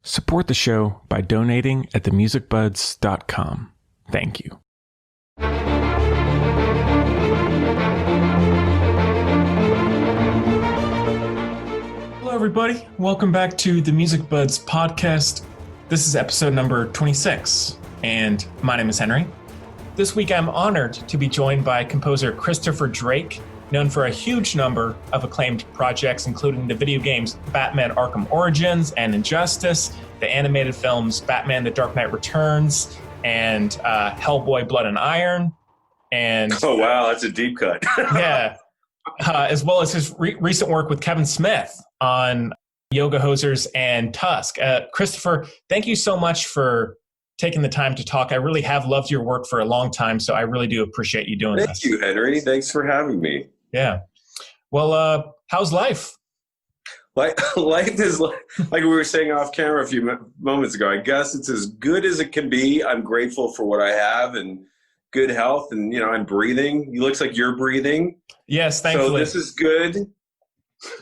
Support the show by donating at themusicbuds.com. Thank you. Hello, everybody. Welcome back to the Music Buds podcast. This is episode number 26, and my name is Henry. This week, I'm honored to be joined by composer Christopher Drake, known for a huge number of acclaimed projects, including the video games Batman Arkham Origins and Injustice, the animated films Batman The Dark Knight Returns, and Hellboy Blood and Iron. And oh, wow, that's a deep cut. yeah, as well as his recent work with Kevin Smith on Yoga Hosers and Tusk. Christopher, thank you so much for taking the time to talk. I really have loved your work for a long time, so I really do appreciate you doing this. Thank you, Henry. Thanks for having me. Yeah. Well, how's life? Life is like we were saying off camera a few moments ago. I guess it's as good as it can be. I'm grateful for what I have and good health, and I'm breathing. It looks like you're breathing. Yes, thankfully. So this is good.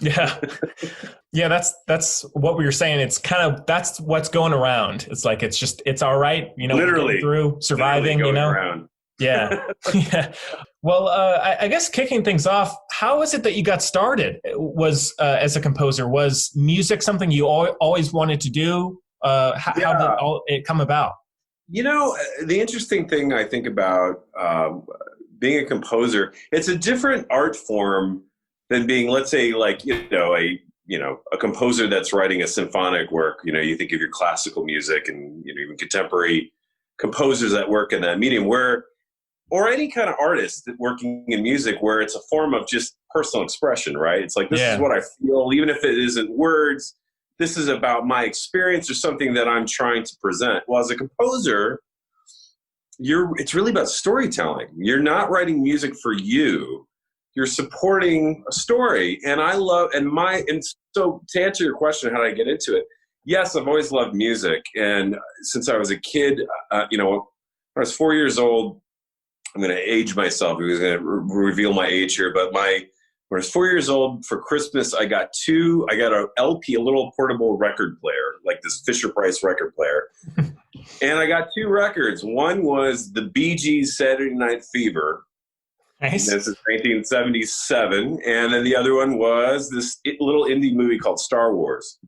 Yeah. Yeah, that's what we were saying. It's that's what's going around. It's like it's all right, literally through surviving, around. Yeah. Yeah. Well, I guess kicking things off, how is it that you got started? Was as a composer, was music something you always wanted to do? How did it come about? The interesting thing I think about being a composer, it's a different art form than being, let's say, like a composer that's writing a symphonic work. You think of your classical music and even contemporary composers that work in that medium, or any kind of artist working in music where it's a form of just personal expression, right? It's like, this is what I feel, even if it isn't words. This is about my experience or something that I'm trying to present. Well, as a composer, it's really about storytelling. You're not writing music for you. You're supporting a story. And so to answer your question, how did I get into it? Yes, I've always loved music. And since I was a kid, when I was 4 years old, I'm going to age myself. I was going to reveal my age here, but when I was 4 years old for Christmas, I got a LP, a little portable record player, like this Fisher-Price record player. And I got two records. One was the Bee Gees' Saturday Night Fever. Nice. This is 1977. And then the other one was this little indie movie called Star Wars.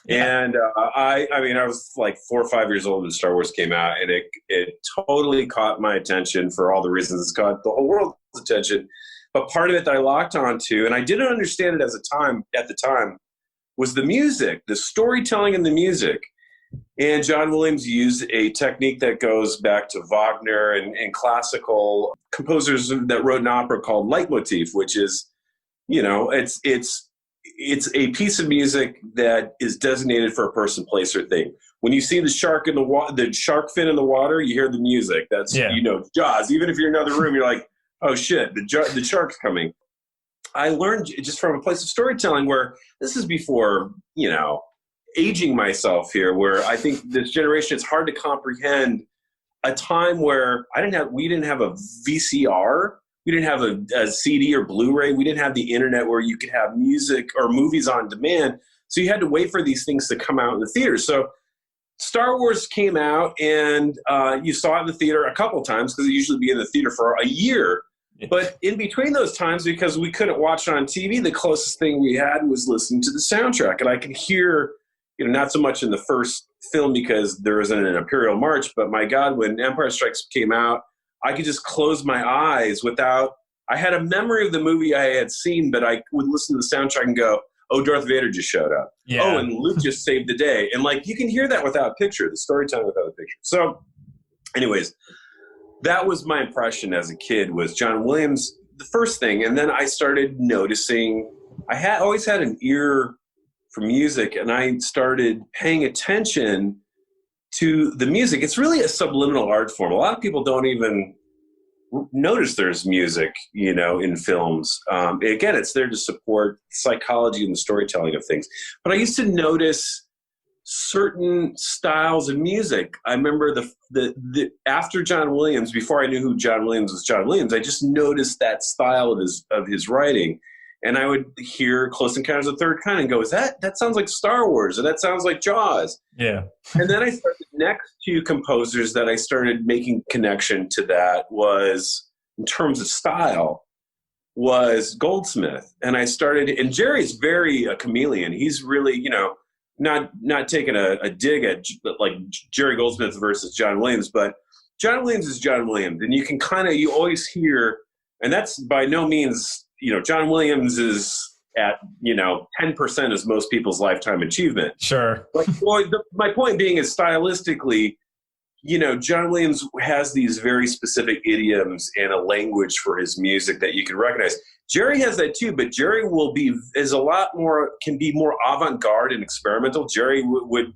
Yeah. And I was like 4 or 5 years old when Star Wars came out, and it totally caught my attention for all the reasons it's caught the whole world's attention. But part of it that I locked onto, and I didn't understand it at the time, was the music, the storytelling in the music. And John Williams used a technique that goes back to Wagner and classical composers that wrote an opera called leitmotif, which is, it's a piece of music that is designated for a person, place, or thing. When you see the shark in the shark fin in the water, you hear the music. That's Jaws. Even if you're in another room, you're like, oh shit, the shark's coming. I learned just from a place of storytelling where this is before aging myself here, where I think this generation, it's hard to comprehend a time where we didn't have a VCR. We didn't have a CD or Blu-ray. We didn't have the internet where you could have music or movies on demand. So you had to wait for these things to come out in the theater. So Star Wars came out, and you saw it in the theater a couple times because it usually be in the theater for a year. But in between those times, because we couldn't watch it on TV, the closest thing we had was listening to the soundtrack. And I could hear, not so much in the first film because there isn't an Imperial March, but my God, when Empire Strikes came out, I could just close my eyes I had a memory of the movie I had seen, but I would listen to the soundtrack and go, oh, Darth Vader just showed up. Yeah. Oh, and Luke just saved the day. And you can hear that without picture, the storytelling without a picture. So anyways, that was my impression as a kid, was John Williams, the first thing. And then I started noticing, always had an ear for music, and I started paying attention to the music. It's really a subliminal art form. A lot of people don't even notice there's music, in films. Again, it's there to support psychology and the storytelling of things. But I used to notice certain styles of music. I remember the after John Williams, before I knew who John Williams was, I just noticed that style of his writing. and I would hear Close Encounters of the Third Kind and go, that sounds like Star Wars, or that sounds like Jaws. Yeah. And then I started, next to composers that I started making connection to that was, in terms of style, was Goldsmith. And I started, and Jerry's very a chameleon. He's really, not taking a dig at like Jerry Goldsmith versus John Williams, but John Williams is John Williams. And you always hear, and that's by no means, John Williams is at, 10% as most people's lifetime achievement. Sure. But my point being is stylistically, John Williams has these very specific idioms and a language for his music that you can recognize. Jerry has that too, but Jerry can be more avant-garde and experimental. Jerry would,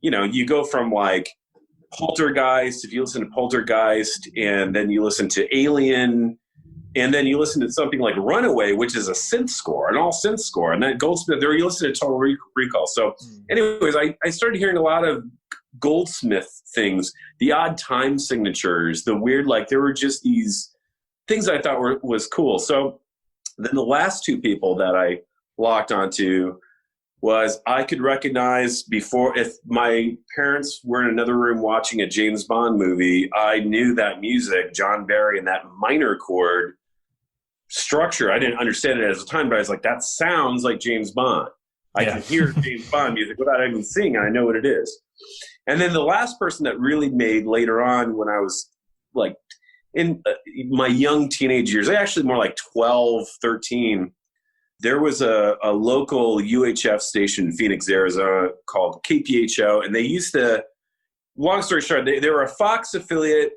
you go from like Poltergeist, if you listen to Poltergeist, and then you listen to Alien, and then you listen to something like Runaway, which is a synth score, an all synth score, and then Goldsmith, there you listen to Total Recall. So anyways, I started hearing a lot of Goldsmith things, the odd time signatures, the weird, like there were just these things I thought was cool. So then the last two people that I locked onto was I could recognize before, if my parents were in another room watching a James Bond movie, I knew that music, John Barry and that minor chord structure. I didn't understand it at the time, but I was like, that sounds like James Bond. I can hear James Bond music without even seeing it. I know what it is. And then the last person that really made later on, when I was like in my young teenage years, actually more like 12, 13, there was a local UHF station in Phoenix, Arizona called KPHO. And they used to, long story short, they were a Fox affiliate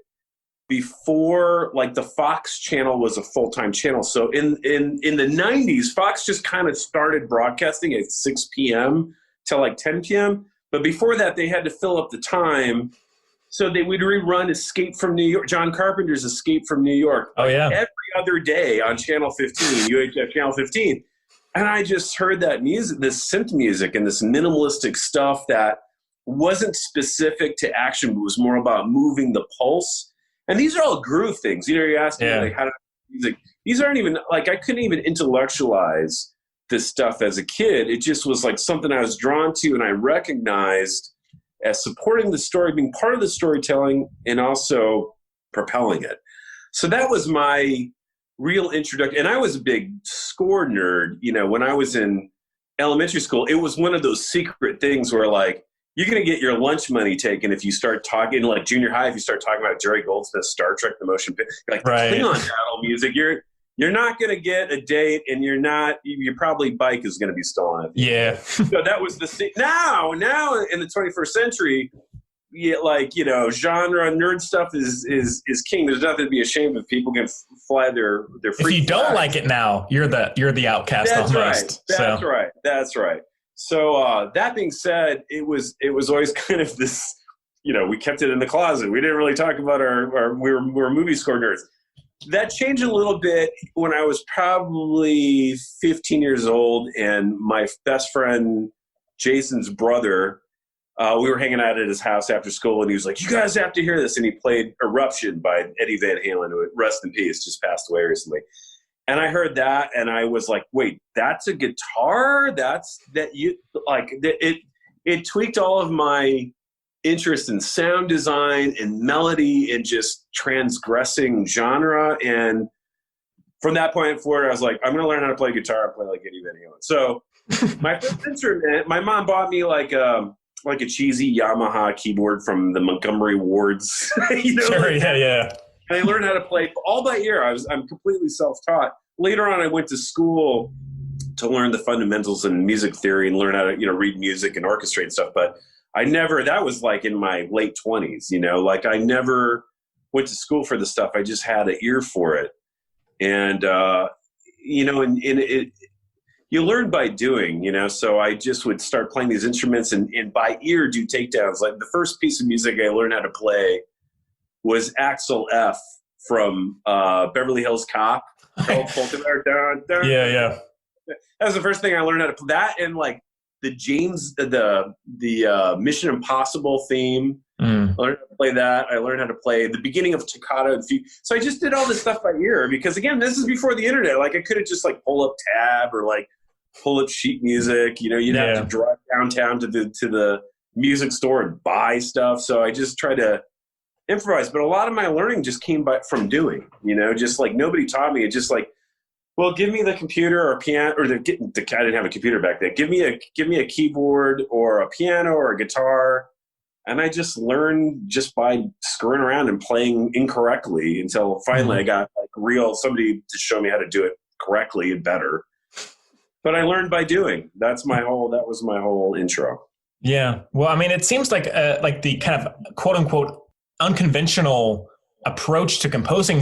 before like the Fox channel was a full-time channel. So in the 90s, Fox just kind of started broadcasting at 6 p.m. till like 10 p.m. But before that, they had to fill up the time. So they would rerun Escape from New York, John Carpenter's Escape from New York. Oh, yeah. Every other day on Channel 15, UHF Channel 15. And I just heard that music, this synth music and this minimalistic stuff that wasn't specific to action, but was more about moving the pulse. And these are all groove things. You're asking me, like, how to music. These aren't even, like, I couldn't even intellectualize this stuff as a kid. It just was like something I was drawn to and I recognized as supporting the story, being part of the storytelling, and also propelling it. So that was my real introduction. And I was a big score nerd. When I was in elementary school, it was one of those secret things where, like, you're going to get your lunch money taken if you start talking, like junior high, if you start talking about Jerry Goldsmith's Star Trek, the motion picture, like Klingon battle music, you're not going to get a date, and your probably bike is going to be stolen. Yeah. So that was the thing. Now in the 21st century, genre nerd stuff is king. There's nothing to be ashamed of. People can fly their free. If you don't like it now, you're the outcast. That's almost. Right. That's right. So that being said, it was always kind of this. We kept it in the closet. We didn't really talk about we were movie score nerds. That changed a little bit when I was probably 15 years old, and my best friend Jason's brother, we were hanging out at his house after school, and he was like, "You guys have to hear this." And he played Eruption by Eddie Van Halen, who, rest in peace, just passed away recently. And I heard that, and I was like, "Wait, that's a guitar? It tweaked all of my interest in sound design and melody and just transgressing genre." And from that point forward, I was like, I'm going to learn how to play guitar and play like Eddie Van Halen. So my first instrument, my mom bought me like a cheesy Yamaha keyboard from the Montgomery Wards. Sure, yeah. And I learned how to play all by ear. I'm completely self-taught. Later on, I went to school to learn the fundamentals in music theory and learn how to, read music and orchestrate and stuff. But that was like in my late 20s, I never went to school for the stuff. I just had an ear for it. And, you learn by doing, so I just would start playing these instruments and by ear do takedowns. Like the first piece of music I learned how to play was Axel F from Beverly Hills Cop. Yeah. That was the first thing I learned how to play. That and like the Mission Impossible theme, I learned how to play that. I learned how to play the beginning of Toccata and Fugue. So I just did all this stuff by ear because, again, this is before the internet. Like, I could have just, like, pull up tab or, like, pull up sheet music. You know, you'd have to drive downtown to the music store and buy stuff. So I just try to improvise. But a lot of my learning just came from doing, you know, just like nobody taught me. It just like, well, give me the computer or piano, or I didn't have a computer back then. Give me a keyboard or a piano or a guitar. And I just learned just by screwing around and playing incorrectly until finally I got like somebody to show me how to do it correctly and better. But I learned by doing. That was my whole intro. Yeah. Well, I mean, it seems like the kind of quote unquote unconventional approach to composing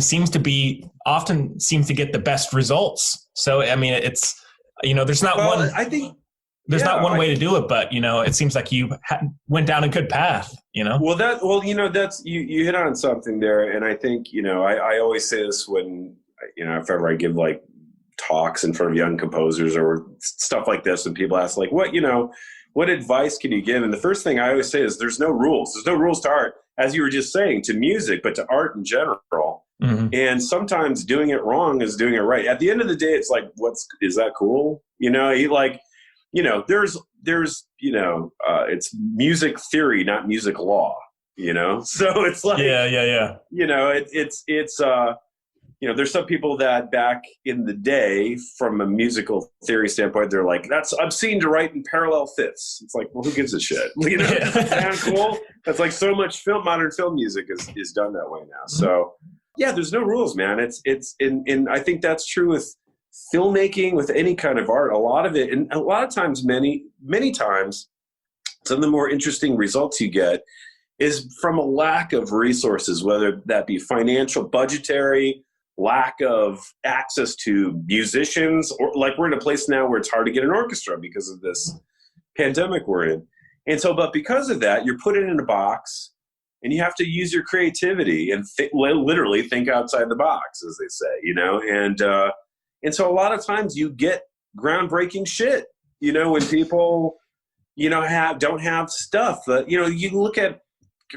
often seems to get the best results. So, I mean, it's, you know, there's not one, I think there's not one way to do it, but, you know, it seems like you went down a good path, you know? You know, that's, you hit on something there. And I think, you know, I always say this when, you know, if ever I give like talks in front of young composers or stuff like this, and people ask like, what advice can you give? And the first thing I always say is there's no rules. There's no rules to art, as you were just saying, to music, but to art in general. Mm-hmm. And sometimes doing it wrong is doing it right. At the end of the day, it's like, is that cool? You know, there's, you know, it's music theory, not music law, you know? So it's like, yeah. You know, it's you know, there's some people that back in the day, from a musical theory standpoint, they're like, that's obscene to write in parallel fifths. It's like, well, who gives a shit? You know, sound cool? That's like so much modern film music is done that way now. So yeah, there's no rules, man. And I think that's true with filmmaking, with any kind of art. A lot of it, and a lot of times, many times, some of the more interesting results you get is from a lack of resources, whether that be financial, budgetary, lack of access to musicians, or like we're in a place now where it's hard to get an orchestra because of this pandemic we're in. And so, but because of that, you're put in a box and you have to use your creativity and literally think outside the box, as they say, you know? And so a lot of times you get groundbreaking shit, you know, when people, you know, don't have stuff that, you know, you look at,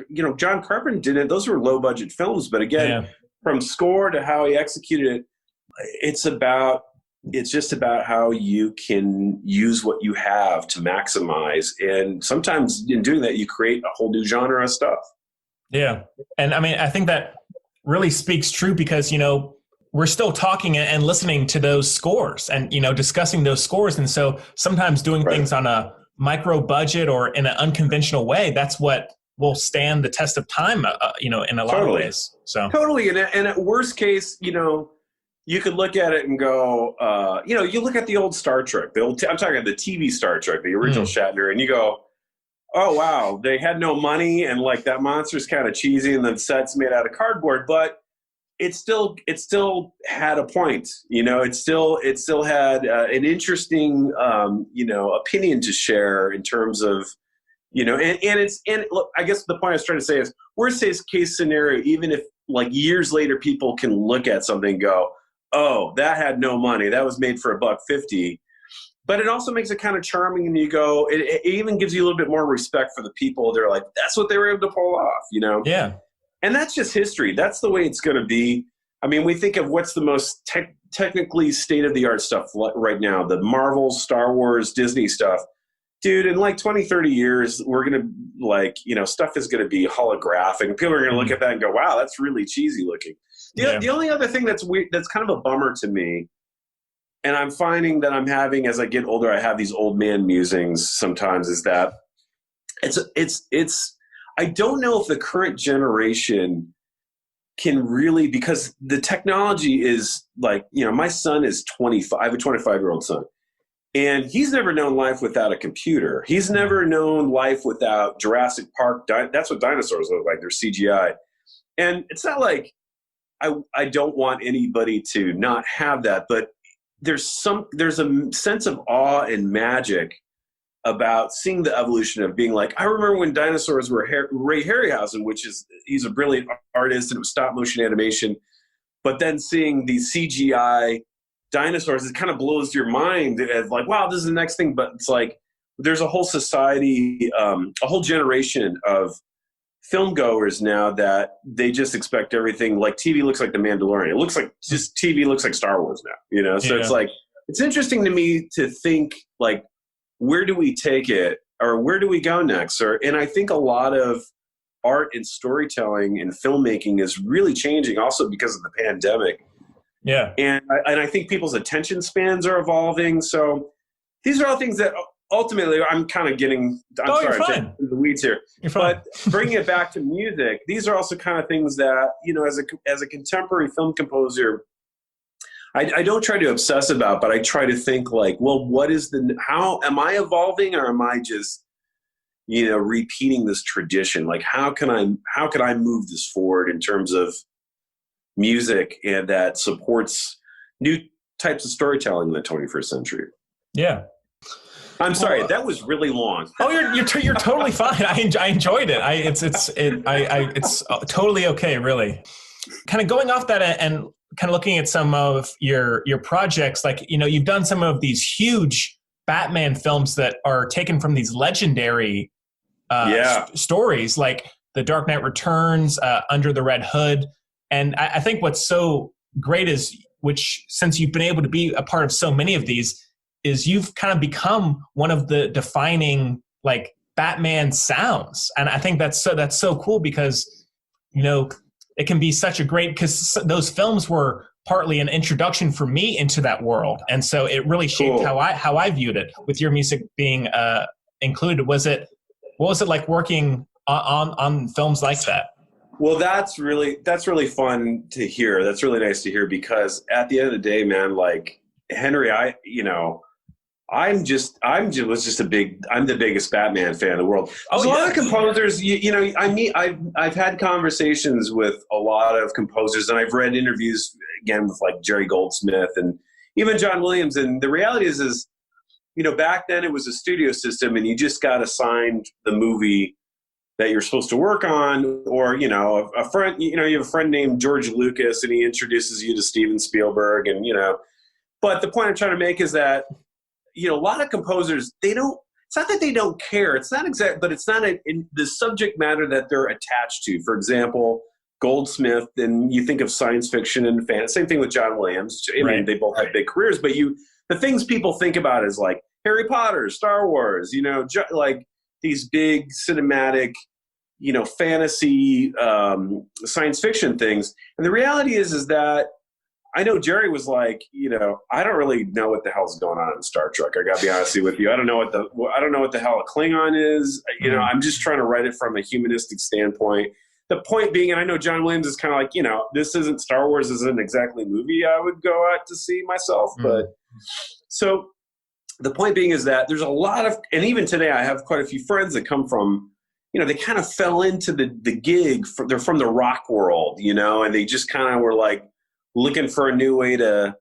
you know, John Carpenter did it. Those were low budget films, but again, from score to how he executed it, it's just about how you can use what you have to maximize. And sometimes in doing that, you create a whole new genre of stuff. Yeah. And I mean, I think that really speaks true because, you know, we're still talking and listening to those scores and, you know, discussing those scores. And so sometimes doing things on a micro budget or in an unconventional way, that's what will stand the test of time, you know, in a lot of ways. So totally. And at worst case, you know, you could look at it and go, you know, you look at the old Star Trek, I'm talking about the TV Star Trek, the original Shatner, and you go, oh, wow, they had no money. And like that monster's kind of cheesy and the set's made out of cardboard, but it still had a point, you know, it still had an interesting, you know, opinion to share in terms of, you know, and look, I guess the point I was trying to say is worst case scenario, even if like years later, people can look at something and go, oh, that had no money. That was made for $1.50. But it also makes it kind of charming. And you go, it even gives you a little bit more respect for the people. They're like, that's what they were able to pull off, you know? Yeah. And that's just history. That's the way it's going to be. I mean, we think of what's the most technically state-of-the-art stuff right now, the Marvel, Star Wars, Disney stuff. Dude, in like 20, 30 years, we're going to, like, you know, stuff is going to be holographic. And people are going to look at that and go, wow, that's really cheesy looking. The only other thing that's weird, that's kind of a bummer to me, and I'm finding that I'm having, as I get older, I have these old man musings sometimes, is that it's I don't know if the current generation can really, because the technology is like, you know, my son is 25. I have a 25-year-old son. And he's never known life without a computer. He's never known life without Jurassic Park. That's what dinosaurs look like. They're CGI. And it's not like I don't want anybody to not have that, but there's a sense of awe and magic about seeing the evolution of being like, I remember when dinosaurs were Ray Harryhausen, he's a brilliant artist and it was stop motion animation. But then seeing these CGI dinosaurs, it kind of blows your mind as like, wow, this is the next thing. But it's like there's a whole society, a whole generation of film goers now that they just expect everything, like TV looks like The Mandalorian. It looks like just TV looks like Star Wars now, you know? So it's like, it's interesting to me to think like, where do we take it or where do we go next? And I think a lot of art and storytelling and filmmaking is really changing also because of the pandemic. Yeah. And I think people's attention spans are evolving. So these are all things that ultimately I'm kind of getting, you're fine. The weeds here. You're fine. But bringing it back to music, these are also kind of things that, you know, as a contemporary film composer, I don't try to obsess about, but I try to think like, well, how am I evolving or am I just, you know, repeating this tradition? Like, how can I move this forward in terms of music and that supports new types of storytelling in the 21st century? Yeah. I'm sorry, that was really long. Oh, you're totally fine. I enjoyed it. It's totally okay, really. Kind of going off that and kind of looking at some of your projects, like, you know, you've done some of these huge Batman films that are taken from these legendary stories, like The Dark Knight Returns, Under the Red Hood. And I think what's so great is, which since you've been able to be a part of so many of these, is you've kind of become one of the defining like Batman sounds. And I think that's so cool because, you know, it can be such a great, because those films were partly an introduction for me into that world. And so it really shaped how I viewed it, with your music being included. What was it like working on films like that? Well, that's really fun to hear. That's really nice to hear, because at the end of the day, man, like Henry, I'm the biggest Batman fan in the world. There's a lot of composers, I've had conversations with a lot of composers, and I've read interviews again with like Jerry Goldsmith and even John Williams. And the reality is, you know, back then it was a studio system and you just got assigned the movie that you're supposed to work on, or, you know, a friend, you know, you have a friend named George Lucas and he introduces you to Steven Spielberg, and, you know, but the point I'm trying to make is that, you know, a lot of composers, it's not that they don't care. It's not exact, but it's not in the subject matter that they're attached to. For example, Goldsmith, and you think of science fiction and fantasy. Same thing with John Williams. I mean, they both have big careers, but the things people think about is like Harry Potter, Star Wars, you know, like these big cinematic, you know, fantasy, science fiction things. And the reality is that I know Jerry was like, you know, I don't really know what the hell's going on in Star Trek. I got to be honest with you. I don't know what the hell a Klingon is. You know, I'm just trying to write it from a humanistic standpoint. The point being, and I know John Williams is kind of like, you know, this isn't Star Wars, isn't exactly a movie I would go out to see myself. But so the point being is that there's a lot of, and even today I have quite a few friends that come from, you know, they kind of fell into the gig. They're from the rock world, you know, and they just kind of were like, looking for a new way to,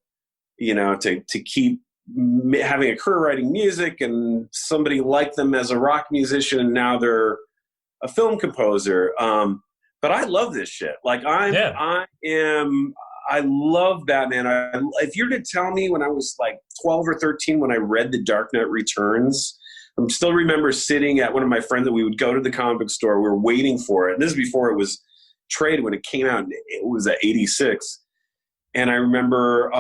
you know, to keep having a career writing music, and somebody liked them as a rock musician, and now they're a film composer. But I love this shit. Like I love Batman. If you're to tell me when I was like 12 or 13, when I read The Dark Knight Returns, I still remember sitting at one of my friends that we would go to the comic book store. We were waiting for it. And this is before it was trade, when it came out. It was at 86. And I remember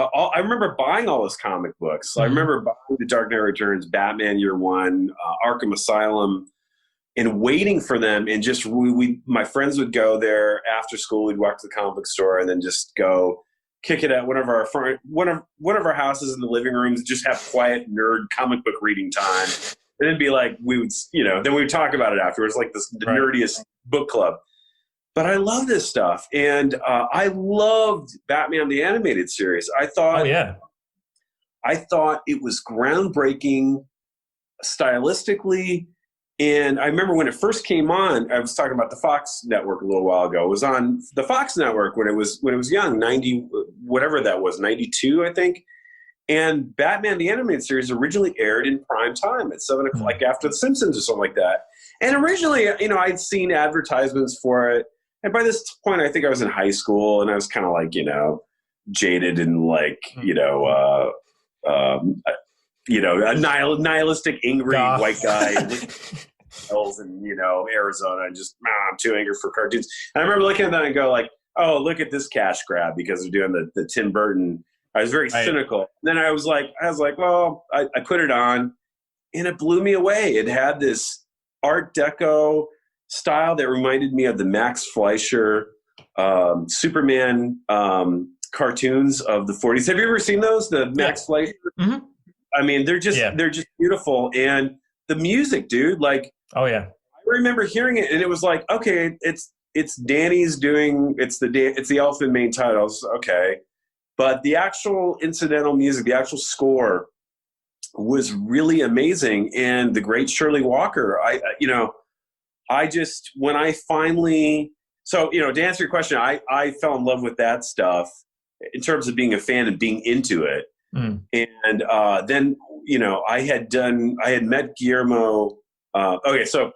buying all those comic books. I remember buying The Dark Knight Returns, Batman Year One, Arkham Asylum, and waiting for them. And just my friends would go there after school. We'd walk to the comic book store and then just go kick it at one of our houses in the living rooms. Just have quiet nerd comic book reading time. And it'd be like then we would talk about it afterwards, like the nerdiest book club. But I love this stuff, and I loved Batman the Animated Series. I thought it was groundbreaking stylistically, and I remember when it first came on. I was talking about the Fox network a little while ago. It was on the Fox network when it was young, 90 whatever that was, 92 I think. And Batman the Animated Series originally aired in prime time at 7 o'clock, like after The Simpsons or something like that. And originally, you know, I'd seen advertisements for it. And by this point, I think I was in high school, and I was kind of like, you know, jaded and like, a nihilistic, angry white guy hills in, Arizona, and just, I'm too angry for cartoons. And I remember looking at that and go like, oh, look at this cash grab because they're doing the Tim Burton. I was very cynical. And then I was like, well, I put it on and it blew me away. It had this Art Deco style that reminded me of the Max Fleischer Superman cartoons of the 40s. Have you ever seen those? The Max Fleischer? Mm-hmm. I mean, they're just beautiful. And the music, dude, like, oh yeah, I remember hearing it and it was like, okay, it's Danny's doing, it's the Elephant main titles. Okay. But the actual incidental music, the actual score was really amazing. And the great Shirley Walker, when I finally, to answer your question, I fell in love with that stuff in terms of being a fan and being into it. Mm. And then, I had met Guillermo. Okay. So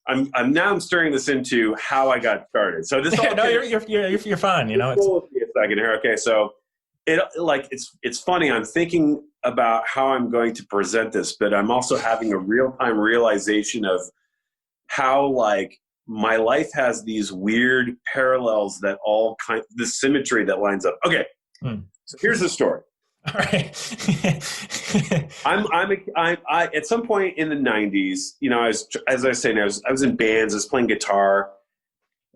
I'm stirring this into how I got started. So this all no, you're fine. It's a second here. Okay. So it's funny. I'm thinking about how I'm going to present this, but I'm also having a real-time realization of how my life has these weird parallels that the symmetry that lines up. Okay. So here's the story. All right. I at some point in the 90s, as I was saying, I was in bands, I was playing guitar,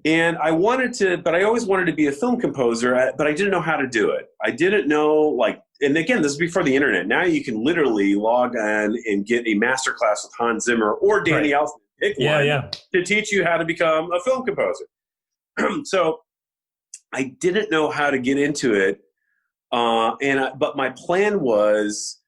and I always wanted to be a film composer, but I didn't know how to do it. I didn't know, and again, this is before the internet. Now you can literally log on and get a masterclass with Hans Zimmer or Danny Elfman, pick one, to teach you how to become a film composer. So I didn't know how to get into it. But my plan was,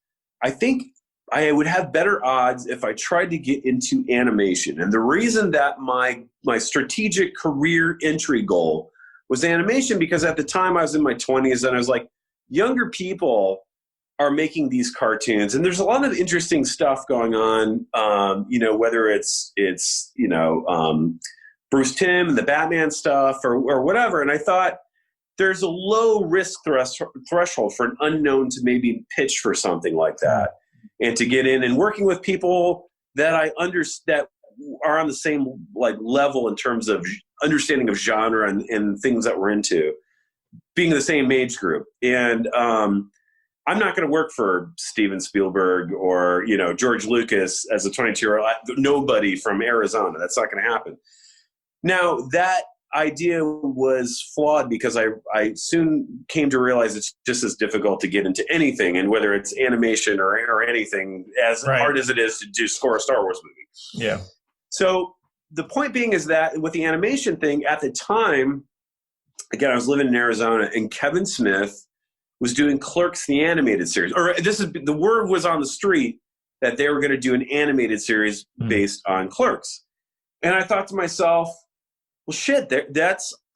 I think I would have better odds if I tried to get into animation. And the reason that my strategic career entry goal was animation, because at the time I was in my 20s and I was like, younger people are making these cartoons and there's a lot of interesting stuff going on. Whether it's Bruce Timm and the Batman stuff or whatever. And I thought, there's a low risk threshold for an unknown to maybe pitch for something like that, and to get in and working with people that that are on the same level in terms of understanding of genre and things that we're into, being the same age group. And I'm not going to work for Steven Spielberg or George Lucas as a 22-year-old nobody from Arizona. That's not going to happen. Now that idea was flawed because I soon came to realize it's just as difficult to get into anything, and whether it's animation or anything, as hard as it is to score a Star Wars movie. Yeah. So the point being is that with the animation thing at the time, again, I was living in Arizona and Kevin Smith was doing Clerks, the animated series, or the word was on the street that they were going to do an animated series based on Clerks. And I thought to myself, well, shit,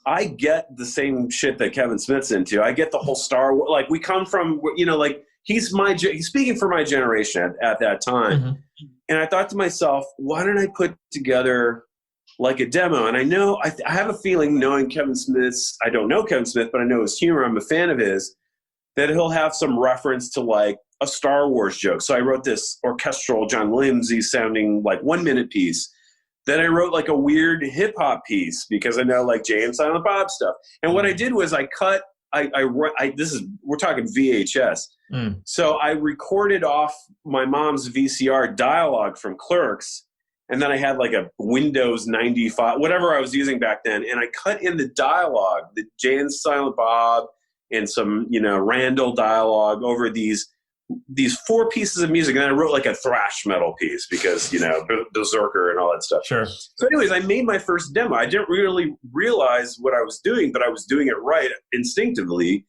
I get the same shit that Kevin Smith's into. I get the whole Star Wars. We come from, he's speaking for my generation at that time. Mm-hmm. And I thought to myself, why don't I put together a demo? And I know, I have a feeling, knowing Kevin Smith's, I don't know Kevin Smith, but I know his humor, I'm a fan of his, that he'll have some reference to a Star Wars joke. So I wrote this orchestral John Williams-y sounding 1 minute piece. Then I wrote a weird hip hop piece because I know Jay and Silent Bob stuff. And what I did was we're talking VHS. So I recorded off my mom's VCR dialogue from Clerks. And then I had a Windows 95, whatever I was using back then. And I cut in the dialogue, the Jay and Silent Bob and some, Randall dialogue over these 4 pieces of music, and then I wrote a thrash metal piece because Berserker and all that stuff. Sure. So anyways, I made my first demo. I didn't really realize what I was doing, but I was doing it right instinctively.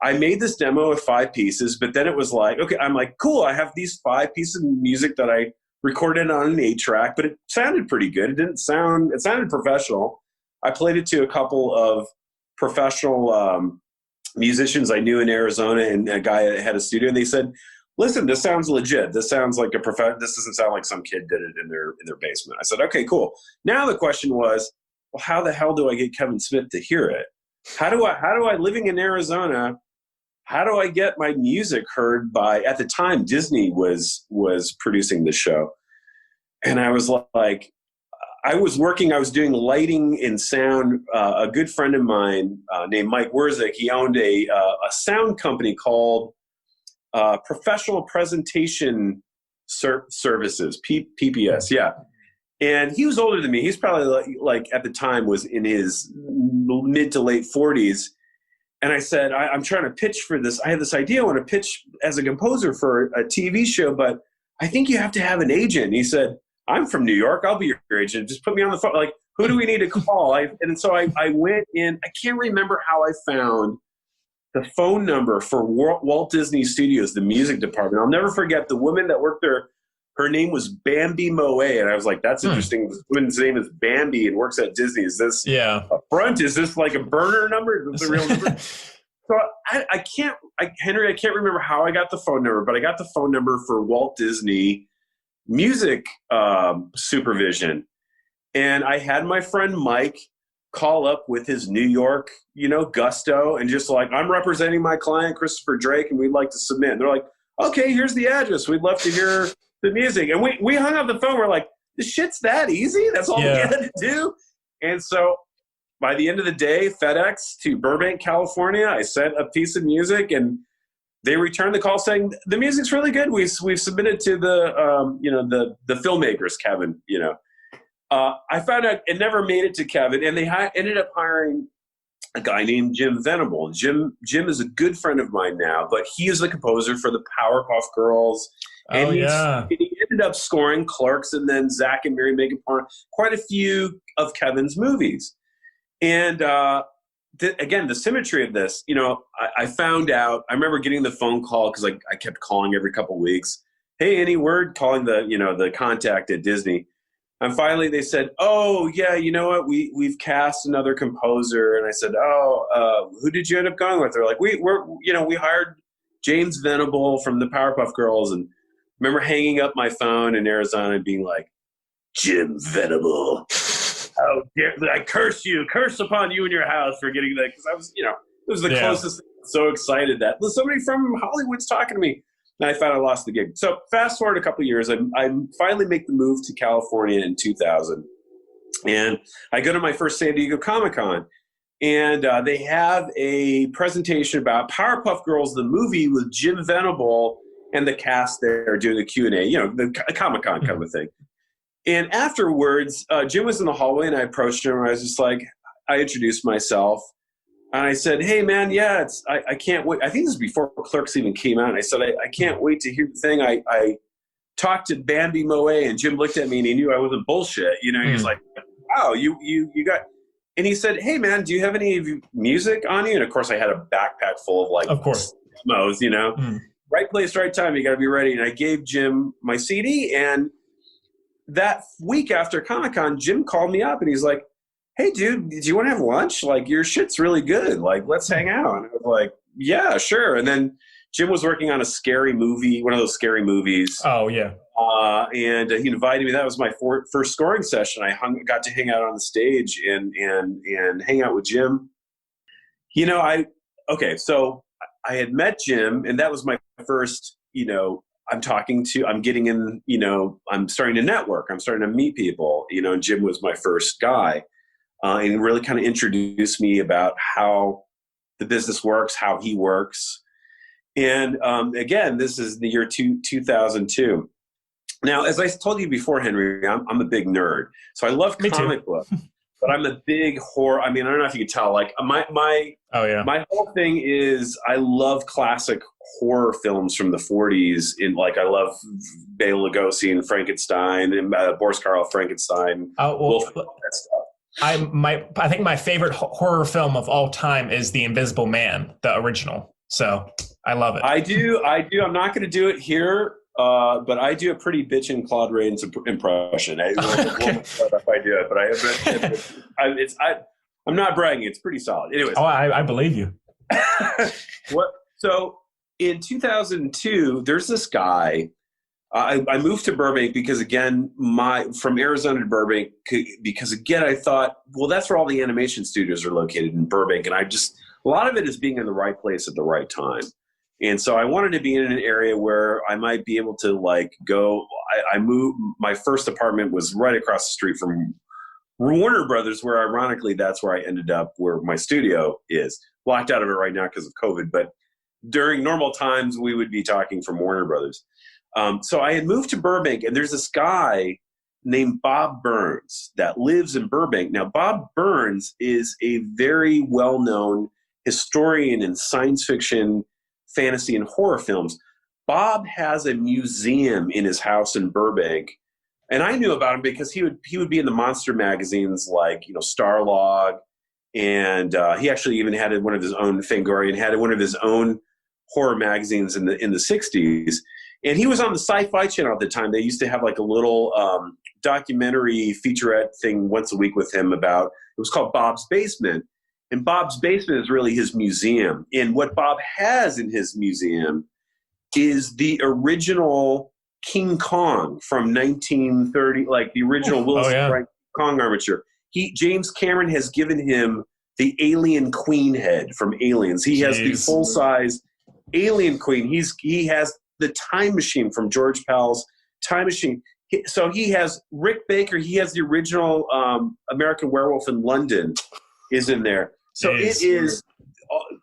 I made this demo with 5 pieces, but then it was okay, I'm cool, I have these 5 pieces of music that I recorded on an 8-track, but it sounded pretty good. It sounded professional. I played it to a couple of professional musicians I knew in Arizona, and a guy that had a studio, and they said, listen, this sounds legit. This sounds like this doesn't sound like some kid did it in their basement. I said, okay, cool. Now the question was, well, how the hell do I get Kevin Smith to hear it? How do I living in Arizona, how do I get my music heard by, at the time, Disney was producing the show. And I was like, I was doing lighting and sound. A good friend of mine named Mike Werzik, he owned a sound company called Professional Presentation Services, PPS, yeah. And he was older than me. He's probably like at the time was in his mid to late 40s. And I said, I'm trying to pitch for this. I have this idea. I want to pitch as a composer for a TV show, but I think you have to have an agent. And he said, I'm from New York. I'll be your agent. Just put me on the phone. Like, who do we need to call? And so I went in. I can't remember how I found the phone number for Walt Disney Studios, the music department. I'll never forget the woman that worked there. Her name was Bambi Moe. And I was like, that's interesting. This woman's name is Bambi and works at Disney. Is this a front? Is this like a burner number? Is this a real number? So Henry, I can't remember how I got the phone number, but I got the phone number for Walt Disney music supervision. And I had my friend Mike call up with his New York, gusto, and just like, I'm representing my client, Christopher Drake, and we'd like to submit. And they're like, okay, here's the address. We'd love to hear the music. And we hung up the phone. We're like, this shit's that easy? That's all we had to do? And so by the end of the day, FedEx to Burbank, California, I sent a piece of music, and they returned the call saying, the music's really good. We've submitted to the filmmakers, Kevin, I found out it never made it to Kevin, and they ended up hiring a guy named Jim Venable. Jim is a good friend of mine now, but he is the composer for the Powerpuff Girls. And he ended up scoring Clerks and then Zack and Mary Make a Porno, quite a few of Kevin's movies. And again, the symmetry of this, I found out, I remember getting the phone call because I kept calling every couple of weeks. Hey, any word? Calling the contact at Disney. And finally they said, oh, yeah, you know what? We've cast another composer. And I said, who did you end up going with? They're like, we hired James Venable from the Powerpuff Girls. And I remember hanging up my phone in Arizona and being like, Jim Venable. How dare I curse upon you and your house for getting that. Because I was, it was the closest thing. So excited that somebody from Hollywood's talking to me. And I found I lost the gig. So fast forward a couple of years, I finally make the move to California in 2000. And I go to my first San Diego Comic-Con. And they have a presentation about Powerpuff Girls, the movie, with Jim Venable and the cast there doing a Q&A, the Comic-Con kind of a thing. And afterwards, Jim was in the hallway, and I approached him, and I was just like, I introduced myself. And I said, hey, man, I can't wait. I think this is before Clerks even came out. And I said, I can't wait to hear the thing. I talked to Bambi Moe, and Jim looked at me, and he knew I wasn't bullshit. He was like, wow, you got – and he said, hey, man, do you have any music on you? And, of course, I had a backpack full of, of course, demos, Right place, right time. You got to be ready. And I gave Jim my CD, and that week after Comic-Con, Jim called me up, and he's like, hey, dude, do you want to have lunch? Like, your shit's really good. Like, let's hang out. And I was like, yeah, sure. And then Jim was working on a scary movie, one of those scary movies. Oh, yeah. And he invited me. That was my first scoring session. I got to hang out on the stage and hang out with Jim. So I had met Jim, and that was my first, I'm getting in, I'm starting to network. I'm starting to meet people, and Jim was my first guy. And really kind of introduced me about how the business works, how he works. And again, this is the year 2002. Now, as I told you before, Henry, I'm a big nerd. So I love comic books, but I'm a big horror. I mean, I don't know if you can tell. Like my whole thing is I love classic horror films from the 40s. I love Bela Lugosi and Frankenstein and Boris Karloff, Frankenstein. Wolf, that stuff. I think my favorite horror film of all time is The Invisible Man, the original. So I love it. I do. I'm not going to do it here, but I do a pretty bitchin' Claude Rains impression. I do it, but I'm not bragging. It's pretty solid. Anyways. Oh, I believe you. So in 2002, there's this guy. I moved to Burbank because, again, from Arizona to Burbank, because, again, I thought, well, that's where all the animation studios are located in Burbank. And a lot of it is being in the right place at the right time. And so I wanted to be in an area where I might be able to like go. I moved. My first apartment was right across the street from Warner Brothers, where ironically that's where I ended up, where my studio is. Locked out of it right now because of COVID, but during normal times we would be talking from Warner Brothers. So I had moved to Burbank, and there's this guy named Bob Burns that lives in Burbank. Now, Bob Burns is a very well-known historian in science fiction, fantasy, and horror films. Bob has a museum in his house in Burbank, and I knew about him because he would be in the monster magazines like, you know, Starlog, and he actually even had one of his own, Fangorian had one of his own horror magazines in the 60s. And he was on the Sci-Fi Channel at the time. They used to have like a little documentary featurette thing once a week with him about, it was called Bob's Basement. And Bob's Basement is really his museum. And what Bob has in his museum is the original King Kong from 1930, like the original Wilson Frank Kong armature. James Cameron has given him the alien queen head from Aliens. He has the full-size alien queen. He has the time machine from George Powell's Time Machine. So he has Rick Baker. He has the original American Werewolf in London is in there. So it is.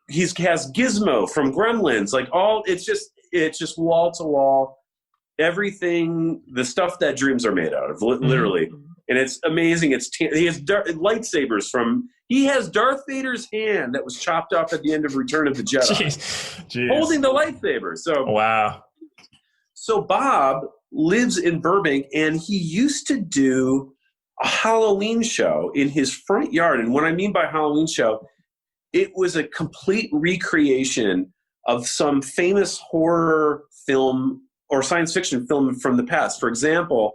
He has Gizmo from Gremlins. Like it's just wall to wall. Everything, the stuff that dreams are made out of, literally. Mm-hmm. And it's amazing. He has lightsabers from. He has Darth Vader's hand that was chopped off at the end of Return of the Jedi, Jeez. Holding the lightsaber. So wow. So Bob lives in Burbank, and he used to do a Halloween show in his front yard. And what I mean by Halloween show, it was a complete recreation of some famous horror film or science fiction film from the past. For example,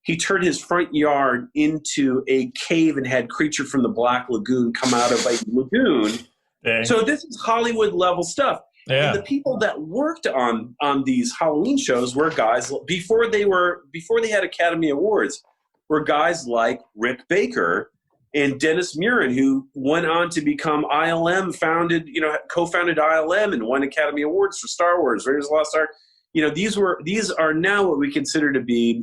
he turned his front yard into a cave and had Creature from the Black Lagoon come out of a lagoon. Dang. So this is Hollywood level stuff. Yeah. And the people that worked on these Halloween shows were guys before they had Academy Awards, were guys like Rick Baker and Dennis Murin, who went on to become ILM, co-founded ILM and won Academy Awards for Star Wars, Raiders of the Lost Ark. These are now what we consider to be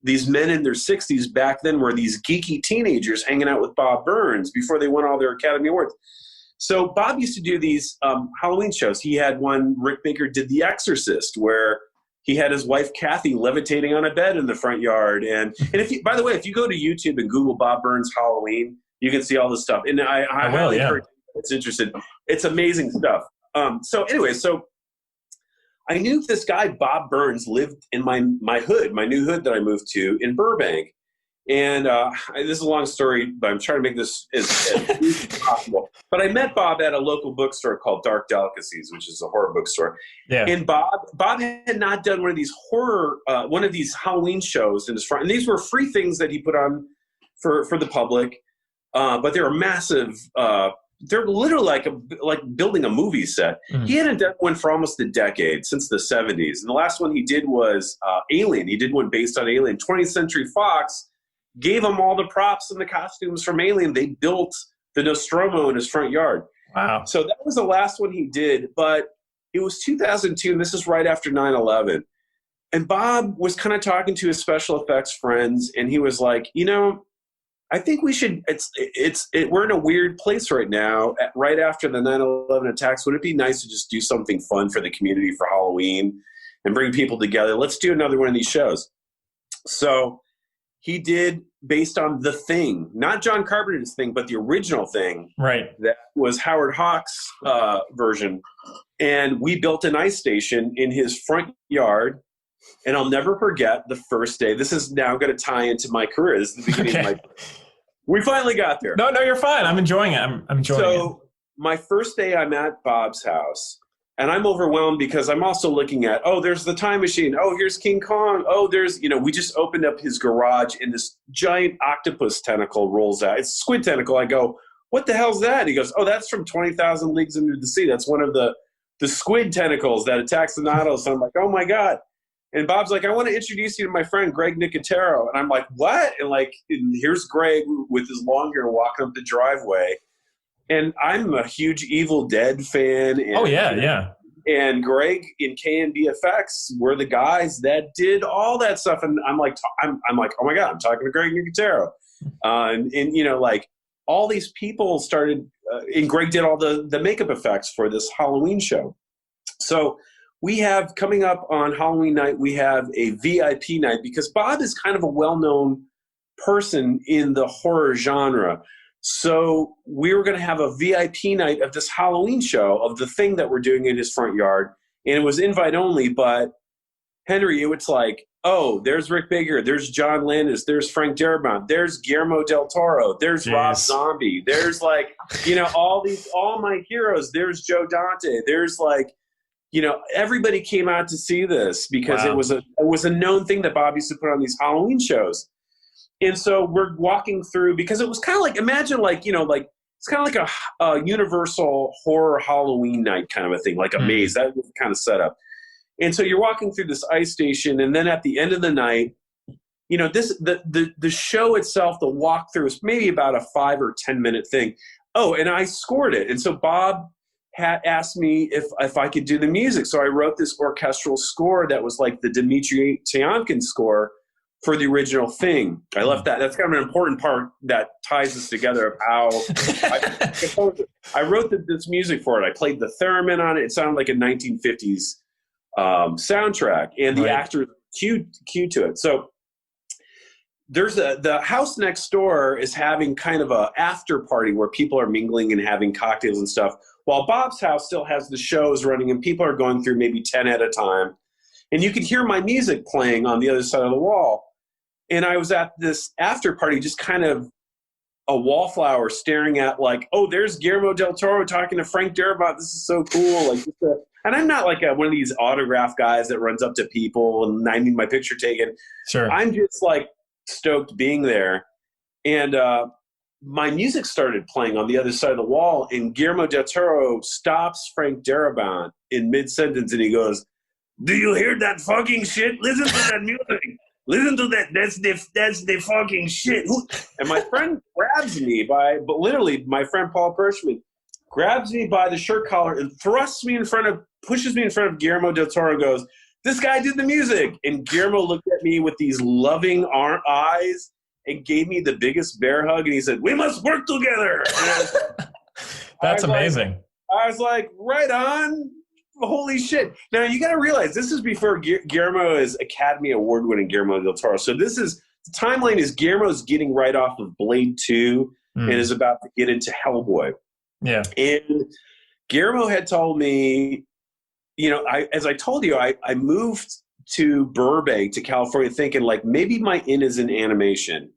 these men in their 60s. Back then were these geeky teenagers hanging out with Bob Burns before they won all their Academy Awards. So Bob used to do these Halloween shows. He had one, Rick Baker did The Exorcist, where he had his wife Kathy levitating on a bed in the front yard. And if you, by the way, if you go to YouTube and Google Bob Burns Halloween, you can see all this stuff. And I highly encourage you if it's interested. It's amazing stuff. So I knew this guy, Bob Burns, lived in my hood, my new hood that I moved to in Burbank. And this is a long story, but I'm trying to make this as brief as possible. But I met Bob at a local bookstore called Dark Delicacies, which is a horror bookstore. Yeah. And Bob had not done one of these Halloween shows in his front. And these were free things that he put on for the public. But they were massive. They're literally like building a movie set. Mm-hmm. He hadn't done one for almost a decade, since the 70s. And the last one he did was Alien. He did one based on Alien. 20th Century Fox gave him all the props and the costumes from Alien. They built the Nostromo in his front yard. Wow. So that was the last one he did, but it was 2002, and this is right after 9/11. And Bob was kind of talking to his special effects friends, and he was like, I think we should, we're in a weird place right now, right after the 9/11 attacks. Would it be nice to just do something fun for the community for Halloween and bring people together? Let's do another one of these shows. So he did, based on The Thing, not John Carpenter's Thing, but the original Thing. Right. That was Howard Hawks' version. And we built an ice station in his front yard. And I'll never forget the first day. This is now going to tie into my career. This is the beginning of my career. We finally got there. No, you're fine. I'm enjoying it. I'm enjoying it. So my first day, I'm at Bob's house. And I'm overwhelmed because I'm also looking at, there's the time machine. Oh, here's King Kong. Oh, there's, we just opened up his garage and this giant octopus tentacle rolls out. It's a squid tentacle. I go, what the hell's that? And he goes, that's from 20,000 Leagues Under the Sea. That's one of the squid tentacles that attacks the Nautilus. So I'm like, oh my God. And Bob's like, I want to introduce you to my friend, Greg Nicotero. And I'm like, what? And here's Greg with his long hair walking up the driveway. And I'm a huge Evil Dead fan. And, and Greg in KNBFX were the guys that did all that stuff. And I'm like, oh my God, I'm talking to Greg Nicotero. And you know, like all these people started, and Greg did all the makeup effects for this Halloween show. So we have coming up on Halloween night, we have a VIP night because Bob is kind of a well-known person in the horror genre. So we were going to have a VIP night of this Halloween show of the thing that we're doing in his front yard. And it was invite only, but Henry, it was like, oh, there's Rick Baker, there's John Landis, there's Frank Darabont, there's Guillermo del Toro, there's Rob Zombie, there's like, you know, all my heroes, there's Joe Dante, there's like, you know, everybody came out to see this because it was a known thing that Bob used to put on these Halloween shows. And so we're walking through because it was kind of like, imagine like, you know, like it's kind of like a universal horror Halloween night kind of a thing, like a maze. That was kind of set up. And so you're walking through this ice station, and then at the end of the night, you know, the show itself, the walkthrough is maybe about a 5 or 10 minute thing. Oh, and I scored it. And so Bob had asked me if I could do the music. So I wrote this orchestral score that was like the Dmitri Tiomkin score for the original thing. I left that. That's kind of an important part that ties us together of how I wrote this music for it. I played the theremin on it. It sounded like a 1950s soundtrack, and the actors cued to it. So there's the house next door is having kind of a after party where people are mingling and having cocktails and stuff, while Bob's house still has the shows running and people are going through maybe 10 at a time. And you could hear my music playing on the other side of the wall. And I was at this after party, just kind of a wallflower staring at like, oh, there's Guillermo del Toro talking to Frank Darabont. This is so cool. Like, and I'm not like one of these autograph guys that runs up to people and I need my picture taken. Sure. I'm just like stoked being there. And my music started playing on the other side of the wall, and Guillermo del Toro stops Frank Darabont in mid-sentence and he goes, do you hear that fucking shit? Listen to that music. Listen to that. That's the fucking shit. And my friend grabs me but literally my friend Paul Pershman grabs me by the shirt collar and pushes me in front of Guillermo del Toro and goes, this guy did the music. And Guillermo looked at me with these loving eyes and gave me the biggest bear hug. And he said, we must work together. That's amazing. I was like, right on. Holy shit. Now, you got to realize this is before Guillermo is Academy Award-winning Guillermo del Toro. So the timeline is Guillermo's getting right off of Blade 2 and is about to get into Hellboy. Yeah. And Guillermo had told me, you know, as I told you, I moved to Burbank, to California, thinking like maybe my in is in animation.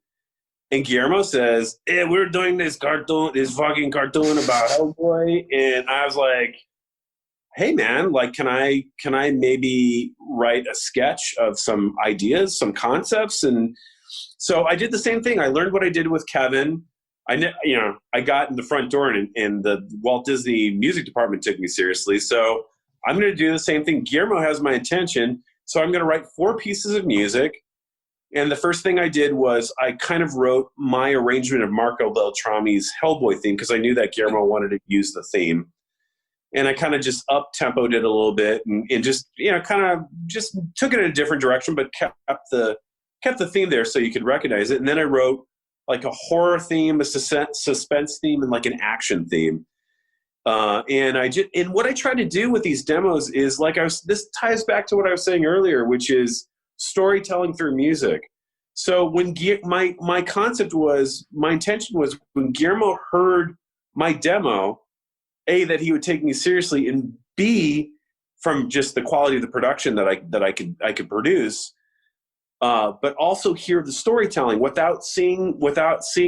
And Guillermo says, we're doing this fucking cartoon about Hellboy. And I was like, hey man, like, can I maybe write a sketch of some ideas, some concepts? And so I did the same thing. I learned what I did with Kevin. I got in the front door and the Walt Disney music department took me seriously. So I'm going to do the same thing. Guillermo has my attention. So I'm going to write 4 pieces of music. And the first thing I did was I kind of wrote my arrangement of Marco Beltrami's Hellboy theme because I knew that Guillermo wanted to use the theme. And I kind of just up-tempoed it a little bit and just, you know, kind of just took it in a different direction, but kept the theme there so you could recognize it. And then I wrote like a horror theme, a suspense theme, and like an action theme. And what I try to do with these demos is this ties back to what I was saying earlier, which is storytelling through music. So when my concept was, my intention was when Guillermo heard my demo, A, that he would take me seriously, and B, from just the quality of the production that I could produce, but also hear the storytelling without seeing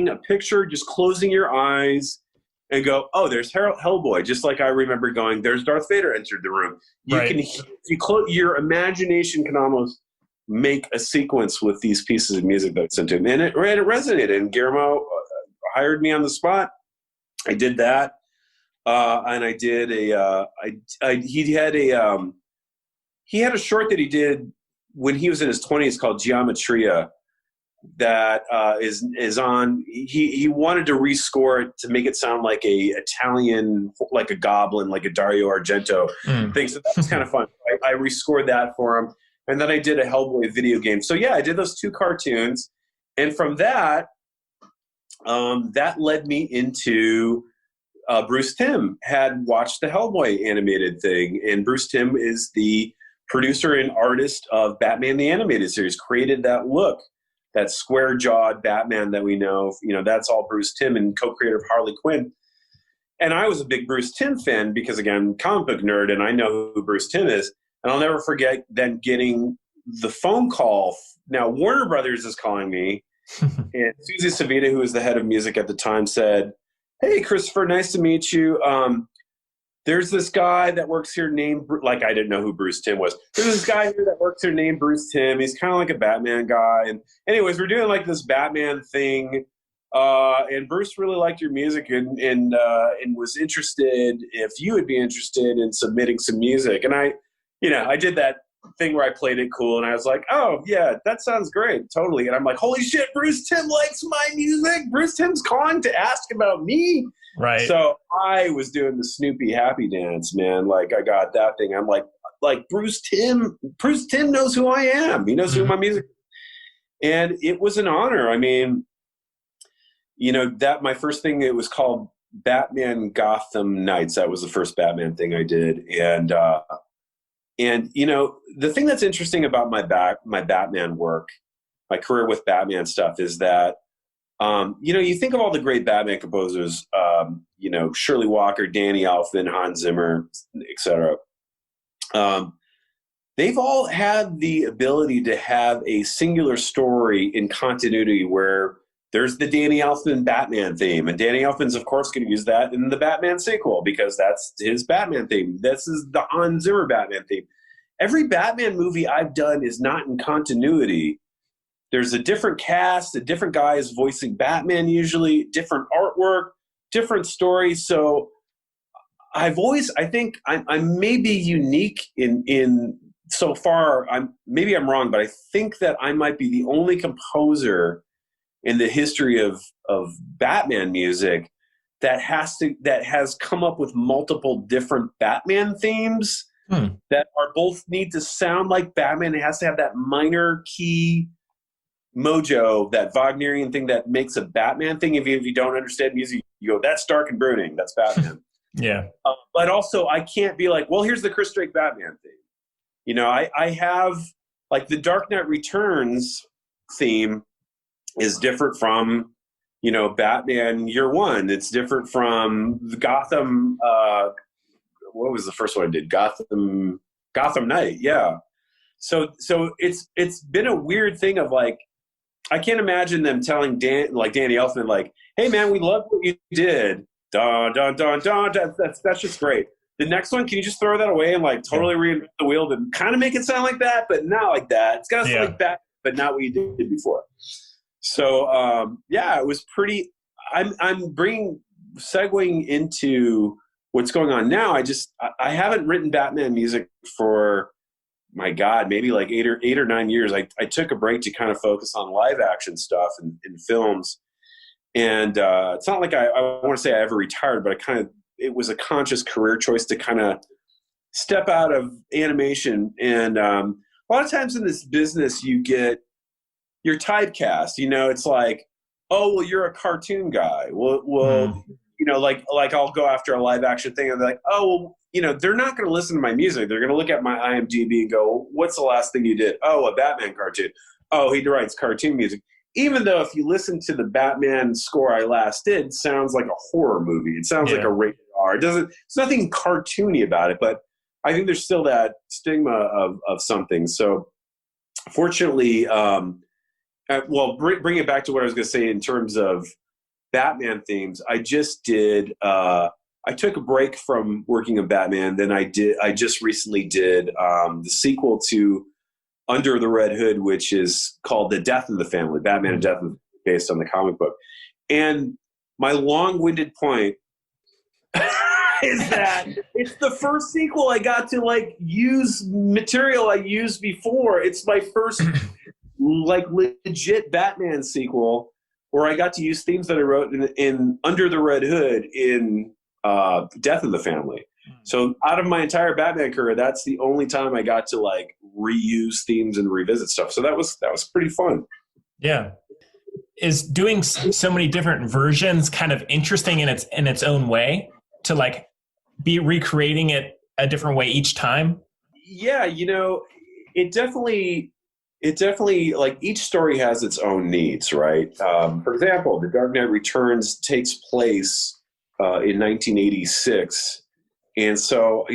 a picture, just closing your eyes and go, oh, there's Hellboy, just like I remember going, there's Darth Vader entered the room. Your imagination can almost make a sequence with these pieces of music that I sent to him, and it resonated. And Guillermo hired me on the spot. I did that. And I did he had a short that he did when he was in his 20s called Geometria. that is on. He wanted to rescore it to make it sound like a Italian, like a goblin, like a Dario Argento thing. So that was kind of fun. I rescored that for him, and then I did a Hellboy video game. So yeah, I did those 2 cartoons, and from that, that led me into Bruce Timm had watched the Hellboy animated thing, and Bruce Timm is the producer and artist of Batman the Animated Series, created that look. That square-jawed Batman that we know, that's all Bruce Timm, and co-creator of Harley Quinn. And I was a big Bruce Timm fan because, again, comic book nerd, and I know who Bruce Timm is. And I'll never forget then getting the phone call. Now, Warner Brothers is calling me, and Susie Savita, who was the head of music at the time, said, "Hey, Christopher, nice to meet you. There's this guy that works here named," like I didn't know who Bruce Timm was. "There's this guy here that works here named Bruce Timm. He's kind of like a Batman guy. And anyways, we're doing like this Batman thing. And Bruce really liked your music and was interested if you would be interested in submitting some music." And I did that thing where I played it cool, and I was like, "Oh yeah, that sounds great, totally." And I'm like, "Holy shit, Bruce Timm likes my music. Bruce Timm's calling to ask about me." Right. So I was doing the Snoopy happy dance, man. Like I got that thing. I'm like Bruce Timm knows who I am. He knows who my music is. And it was an honor. I mean, that my first thing, it was called Batman Gotham Knights. That was the first Batman thing I did. And the thing that's interesting about my Batman work, my career with Batman stuff, is that you think of all the great Batman composers, Shirley Walker, Danny Elfman, Hans Zimmer, etc. They've all had the ability to have a singular story in continuity where there's the Danny Elfman Batman theme, and Danny Elfman's, of course, going to use that in the Batman sequel because that's his Batman theme. This is the Hans Zimmer Batman theme. Every Batman movie I've done is not in continuity. There's a different cast, a different guys voicing Batman usually, different artwork, different stories. So I think I'm maybe unique in so far. Maybe I'm wrong, but I think that I might be the only composer in the history of Batman music that has come up with multiple different Batman themes that are both need to sound like Batman. It has to have that minor key mojo, that Wagnerian thing that makes a Batman thing. If you don't understand music, you go, "That's dark and brooding. That's Batman." Yeah. But also, I can't be like, "Well, here's the Chris Drake Batman theme." I have like the Dark Knight Returns theme is different from Batman Year One. It's different from the Gotham. What was the first one I did? Gotham Knight. Yeah. So it's been a weird thing of like, I can't imagine them telling Danny Elfman, like, "Hey man, we love what you did. Dun dun dun dun. That's just great. The next one, can you just throw that away and like totally reinvent the wheel to kind of make it sound like that, but not like that. It's got to sound like that, but not what you did before." So it was pretty. I'm segueing into what's going on now. I haven't written Batman music for, my God, maybe like 8 or 9 years. I took a break to kind of focus on live action stuff and films. And it's not like I want to say I ever retired, but it was a conscious career choice to kind of step out of animation. And a lot of times in this business, you're typecast. It's like, "Oh, well, you're a cartoon guy." Well, like I'll go after a live action thing and they're like, "Oh, well, they're not going to listen to my music. They're going to look at my IMDb and go, 'What's the last thing you did?' Oh, a Batman cartoon. Oh, he writes cartoon music." Even though if you listen to the Batman score I last did, it sounds like a horror movie. It sounds like a rated R. There's nothing cartoony about it, but I think there's still that stigma of something. So fortunately, bring it back to what I was going to say in terms of Batman themes. I just did. I took a break from working on Batman. Then I just recently did the sequel to Under the Red Hood, which is called The Death of the Family, Batman and Death of the Family, based on the comic book. And my long-winded point is that it's the first sequel I got to like use material I used before. It's my first like legit Batman sequel where I got to use themes that I wrote in Under the Red Hood in Death in the Family. So out of my entire Batman career, that's the only time I got to like reuse themes and revisit stuff. So that was pretty fun. Yeah. Is doing so many different versions kind of interesting in its own way to like be recreating it a different way each time? Yeah, it definitely like each story has its own needs, right? For example, The Dark Knight Returns takes place in 1986. And so,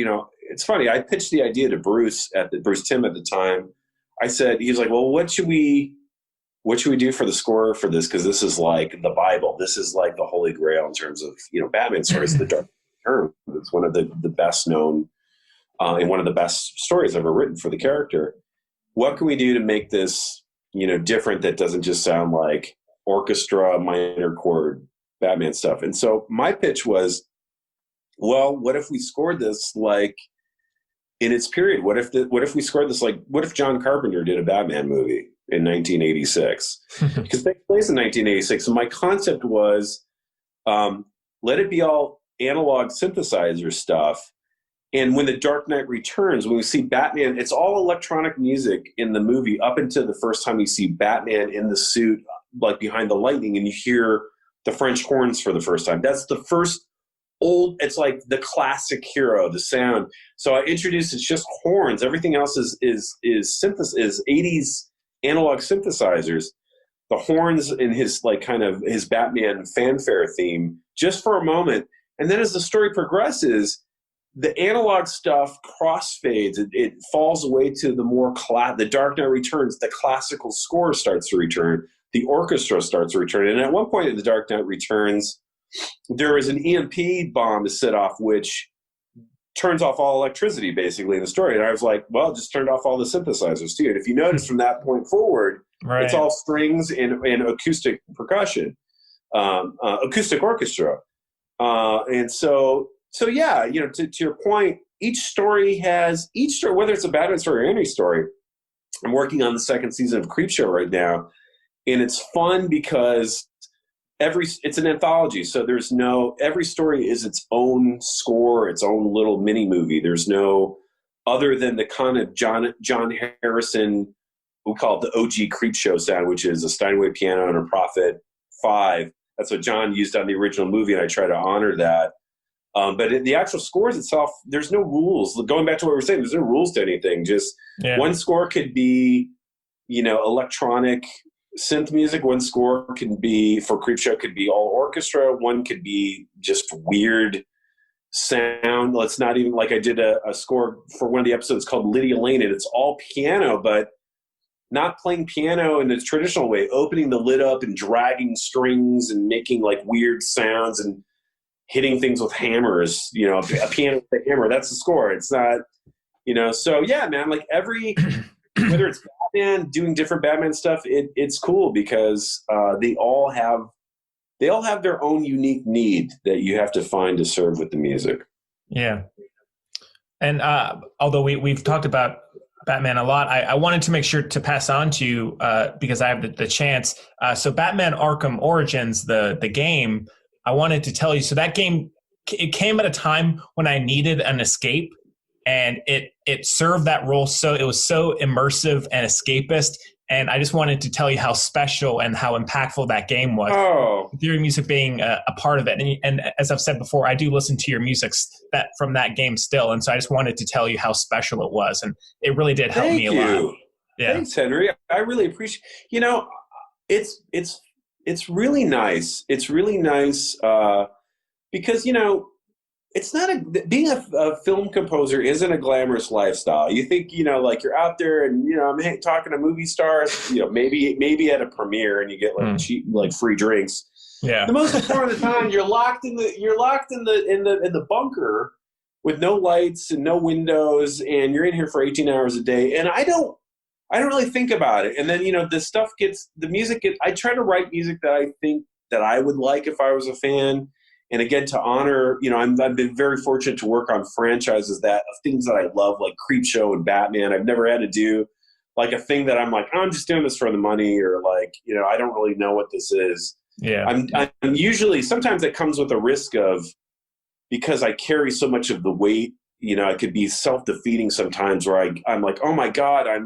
it's funny. I pitched the idea to Bruce Timm at the time. I said, he was like, well, what should we do for the score for this? Because this is like the Bible. This is like the Holy Grail in terms of, Batman stories. The Dark Knight. It's one of the best known and one of the best stories ever written for the character. What can we do to make this, different that doesn't just sound like orchestra, minor chord Batman stuff? And so my pitch was, well, what if we scored this like in its period? What if we scored this like, what if John Carpenter did a Batman movie in 1986? Because it takes place in 1986. And my concept was, let it be all analog synthesizer stuff. And when The Dark Knight Returns, when we see Batman, it's all electronic music in the movie up until the first time you see Batman in the suit, like behind the lightning, and you hear the French horns for the first time. That's the first it's like the classic hero, the sound. So I introduced, it's just horns. Everything else is 80s analog synthesizers. The horns in his like kind of his Batman fanfare theme just for a moment. And then as the story progresses, the analog stuff crossfades. It falls away to the more The Dark Knight Returns, the classical score starts to return. The orchestra starts to return. And at one point in The Dark Knight Returns, there is an EMP bomb to set off, which turns off all electricity, basically, in the story. And I was like, well, just turned off all the synthesizers, too. And if you notice from that point forward, right, it's all strings and acoustic percussion, acoustic orchestra. And so yeah, to your point, each story, whether it's a Batman story or any story, I'm working on the second season of Creepshow right now. And it's fun because it's an anthology, so every story is its own score, its own little mini movie. There's no other than the kind of John Harrison, we call it the OG Creepshow sound, which is a Steinway piano and a Prophet 5. That's what John used on the original movie, and I try to honor that. But in the actual scores itself, there's no rules. Going back to what we were saying, there's no rules to anything. Just one score could be, electronic synth music. One score can be for Creepshow could be all orchestra. One could be just weird sound. Let's not even like I did a score for one of the episodes called Lydia Lane, and it's all piano, but not playing piano in the traditional way, opening the lid up and dragging strings and making like weird sounds and hitting things with hammers, a piano with a hammer. That's the score. It's not, so yeah, man, like whether it's Batman doing different Batman stuff, it's cool because they all have their own unique need that you have to find to serve with the music. Yeah. And although we've talked about Batman a lot, I wanted to make sure to pass on to you because I have the chance. So Batman Arkham Origins, the game, I wanted to tell you. So that game, it came at a time when I needed an escape, and it served that role. So it was so immersive and escapist. And I just wanted to tell you how special and how impactful that game was. Oh, your music being a part of it. And as I've said before, I do listen to your music from that game still. And so I just wanted to tell you how special it was. And it really did help me a lot. Yeah. Thanks, Henry. I really appreciate, it's really nice. It's really nice because, it's not being a film composer isn't a glamorous lifestyle. You think, like you're out there and, I'm talking to movie stars, maybe at a premiere and you get like cheap, like free drinks. Yeah. The most part of the time you're locked in the bunker with no lights and no windows, and you're in here for 18 hours a day. And I don't really think about it. And then, I try to write music that I think that I would like if I was a fan. And again, to honor, I've been very fortunate to work on franchises of things that I love, like Creepshow and Batman. I've never had to do like a thing that I'm like, oh, I'm just doing this for the money, or like, you know, I don't really know what this is. Yeah. I'm usually, sometimes it comes with a risk of, because I carry so much of the weight, you know, it could be self-defeating sometimes where I'm like, oh my God, I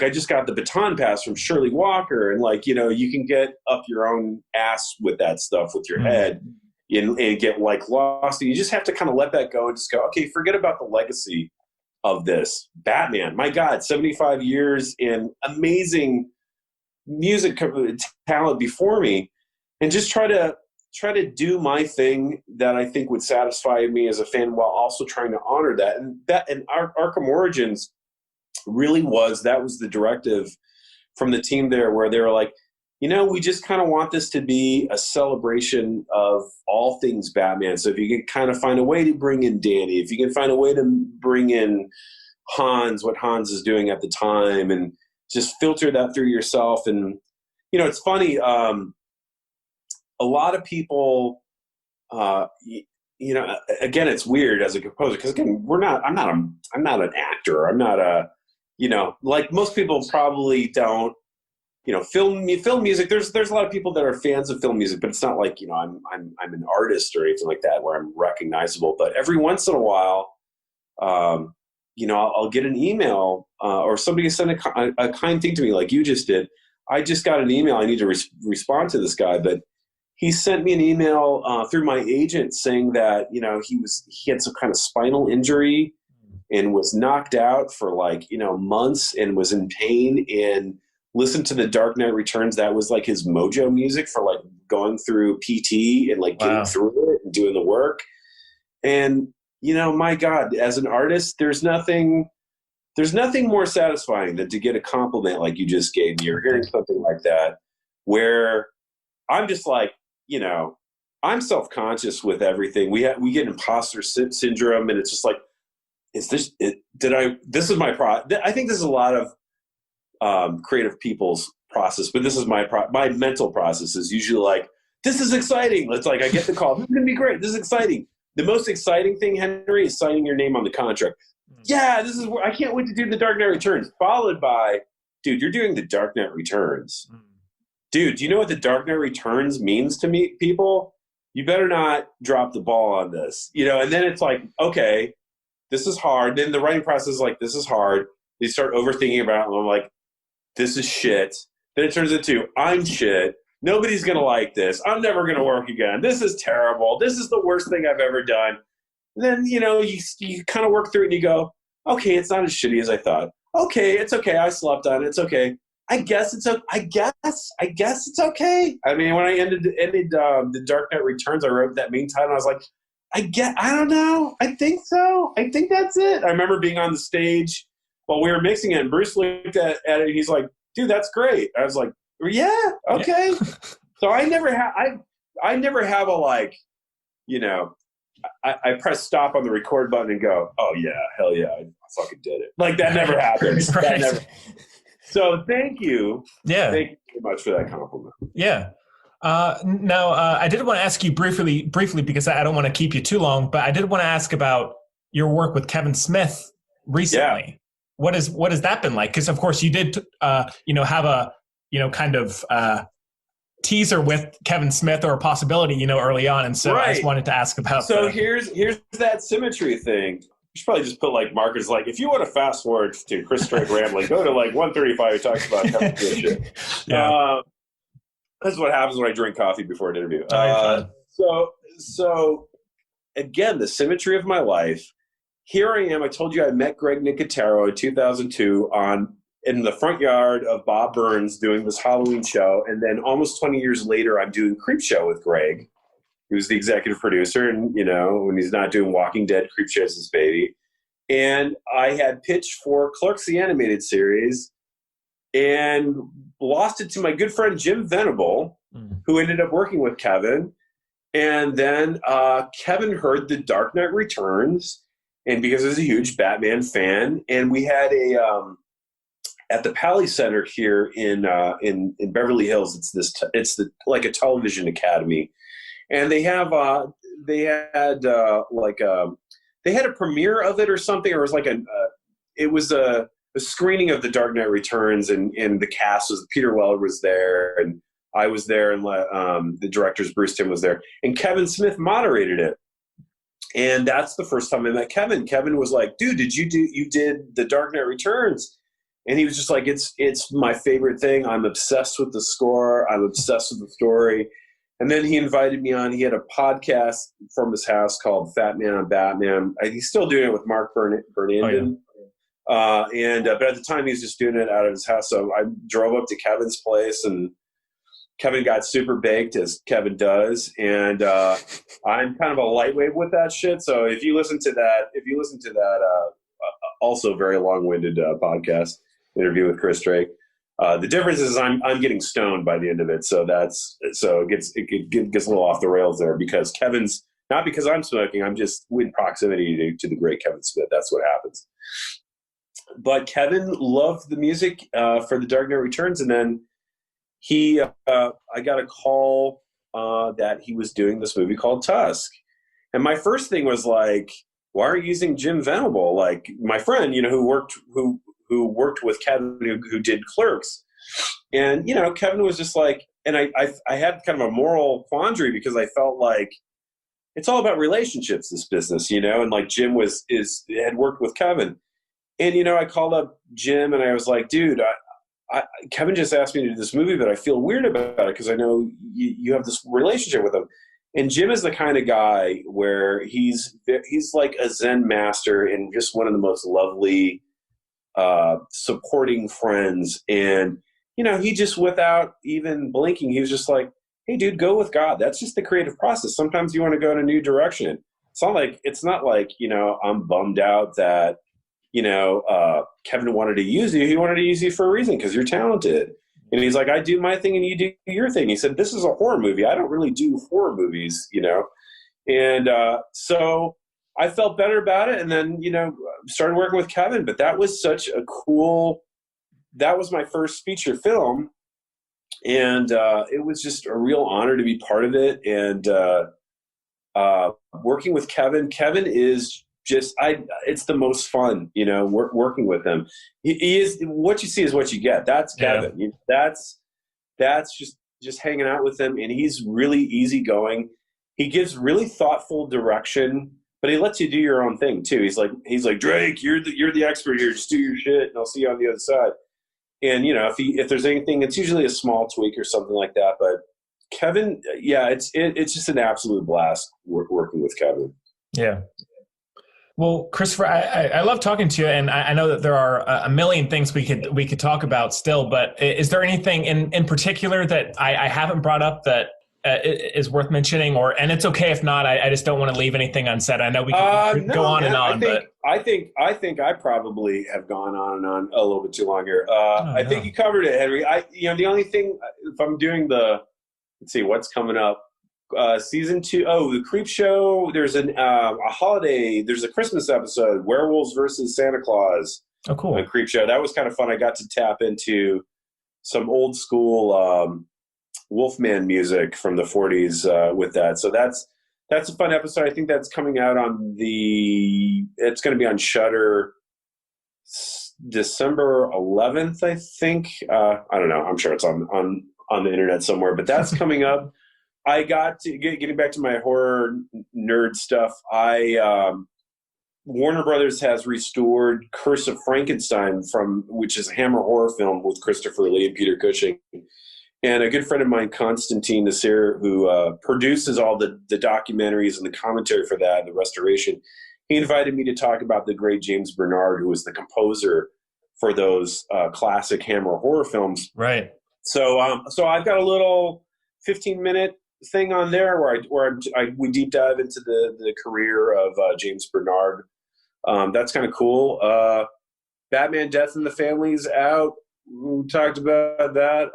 just got the baton pass from Shirley Walker, and like, you know, you can get up your own ass with that stuff with your head and get like lost. And you just have to kind of let that go and just go, okay, forget about the legacy of this. Batman, my God, 75 years and amazing music talent before me, and just try to do my thing that I think would satisfy me as a fan, while also trying to honor that. And Arkham Origins really that was the directive from the team there, where they were like, you know, we just kind of want this to be a celebration of all things Batman. So if you can kind of find a way to bring in Danny, if you can find a way to bring in Hans, what Hans is doing at the time, and just filter that through yourself. And, you know, it's funny, a lot of people, you know, again, it's weird as a composer, because again, I'm not an actor. I'm not a, you know, like most people probably don't, you know, film music. There's a lot of people that are fans of film music, but it's not like, you know, I'm an artist or anything like that where I'm recognizable. But every once in a while, you know, I'll get an email or somebody send a kind thing to me like you just did. I just got an email. I need to respond to this guy, but he sent me an email through my agent saying that, you know, he had some kind of spinal injury and was knocked out for like, you know, months, and was in pain, and listened to The Dark Knight Returns. That was like his mojo music for like going through PT and like getting through it and doing the work. And, you know, my God, as an artist, there's nothing more satisfying than to get a compliment like you just gave me, or hearing something like that, where I'm just like, you know, I'm self-conscious with everything. We get imposter syndrome, and it's just like, is this it? This is my I think this is a lot of creative people's process, but this is my mental process is usually like, this is exciting. It's like, I get the call. This is going to be great. This is exciting. The most exciting thing, Henry, is signing your name on the contract. Yeah, this is where I can't wait to do The Dark Knight Returns. Followed by, dude, you're doing The Dark Knight Returns. Dude, do you know what The Dark Knight Returns means to me, people? You better not drop the ball on this. You know, and then it's like, okay, this is hard. Then the writing process is like, this is hard. You start overthinking about it, and I'm like, this is shit. Then it turns into, I'm shit. Nobody's going to like this. I'm never going to work again. This is terrible. This is the worst thing I've ever done. And then, you know, you kind of work through it and you go, okay, it's not as shitty as I thought. Okay, it's okay. I slept on it. It's okay. I guess it's okay. I mean, when I ended The Dark Knight Returns, I wrote that main title, and I was like, I don't know. I think so. I think that's it. I remember being on the stage while we were mixing it, and Bruce looked at it, and he's like, dude, that's great. I was like, yeah, okay. Yeah. So I never have a, like, you know, I press stop on the record button and go, oh yeah, hell yeah, I fucking did it. Like, that never happens. Right. That never. So thank you. Yeah. Thank you very much for that compliment. Yeah. Now, I did want to ask you briefly, because I don't want to keep you too long, but I did want to ask about your work with Kevin Smith recently. Yeah. What has that been like? Because of course you did, you know, have a, you know, kind of teaser with Kevin Smith, or a possibility, you know, early on. And so I just wanted to ask about. So here's that symmetry thing. You should probably just put like markers, like, if you want to fast forward to Chris Strike rambling, go to like 135. He talks about Kevin Smith shit. Yeah. That's what happens when I drink coffee before an interview. So again, the symmetry of my life. Here I am. I told you I met Greg Nicotero in 2002 in the front yard of Bob Burns doing this Halloween show. And then almost 20 years later, I'm doing Creepshow with Greg, who's the executive producer. And, you know, when he's not doing Walking Dead, Creepshow's his baby. And I had pitched for Clerks the Animated Series and lost it to my good friend Jim Venable, who ended up working with Kevin. And then Kevin heard The Dark Knight Returns, and because I was a huge Batman fan, and we had at the Pally Center here in Beverly Hills, it's like a television academy, and they had a premiere of it or something, or it was like a screening of The Dark Knight Returns, and the cast was Peter Weller was there, and I was there, and the directors Bruce Timm was there, and Kevin Smith moderated it. And that's the first time I met Kevin. Kevin was like, dude, you did The Dark Knight Returns? And he was just like, it's my favorite thing. I'm obsessed with the score. I'm obsessed with the story. And then he invited me on. He had a podcast from his house called Fat Man on Batman. He's still doing it with Mark Bernandin. Oh, yeah. But at the time, he was just doing it out of his house. So I drove up to Kevin's place, and Kevin got super baked, as Kevin does. And I'm kind of a lightweight with that shit. So if you listen to that, also very long-winded podcast interview with Chris Drake, the difference is I'm getting stoned by the end of it. So it gets a little off the rails there, because Kevin's not because I'm smoking. I'm just in proximity to the great Kevin Smith. That's what happens. But Kevin loved the music for The Dark Knight Returns, and then I got a call that he was doing this movie called Tusk, and my first thing was like, why are you using Jim Venable, like my friend, who worked with Kevin, who did Clerks, and Kevin was just like, and I had kind of a moral quandary, because I felt like it's all about relationships, this business, and like Jim had worked with Kevin. And, I called up Jim and I was like, dude, Kevin just asked me to do this movie, but I feel weird about it because I know you have this relationship with him. And Jim is the kind of guy where he's like a Zen master and just one of the most lovely, supporting friends. And, he just, without even blinking, he was just like, hey, dude, go with God. That's just the creative process. Sometimes you want to go in a new direction. It's not like, I'm bummed out that, Kevin wanted to use you. He wanted to use you for a reason, because you're talented. And he's like, I do my thing and you do your thing. He said, this is a horror movie. I don't really do horror movies, And so I felt better about it. And then, started working with Kevin. But that was that was my first feature film. And it was just a real honor to be part of it. And working with Kevin is just it's the most fun, working with him. He is, what you see is what you get. That's Kevin. Yeah. That's just hanging out with him, and he's really easygoing. He gives really thoughtful direction, but he lets you do your own thing too. He's like Drake, you're the expert here. Just do your shit, and I'll see you on the other side. And if there's anything, it's usually a small tweak or something like that. But Kevin, it's just an absolute blast working with Kevin. Yeah. Well, Christopher, I love talking to you, and I know that there are a million things we could talk about still. But is there anything in particular that I haven't brought up that is worth mentioning? And it's okay if not. I just don't want to leave anything unsaid. I know we can go on and on. I think I probably have gone on and on a little bit too long here. I think you covered it, Henry. The only thing, if I'm doing let's see what's coming up. Season 2. Oh, the Creep Show. There's a holiday. There's a Christmas episode, Werewolves versus Santa Claus. Oh, cool. On Creep Show. That was kind of fun. I got to tap into some old school Wolfman music from the 40s with that. So that's a fun episode. I think that's coming out it's going to be on Shudder December 11th, I think. I don't know. I'm sure it's on the internet somewhere, but that's coming up. I got to getting back to my horror nerd stuff. Warner Brothers has restored Curse of Frankenstein which is a Hammer horror film with Christopher Lee and Peter Cushing. And a good friend of mine, Constantine Nasir, who produces all the documentaries and the commentary for that, the restoration, he invited me to talk about the great James Bernard, who was the composer for those classic Hammer horror films. Right. So I've got a little 15-minute thing on there where we deep dive into the career of James Bernard. That's kind of cool. Batman: Death in the Family's out. We talked about that.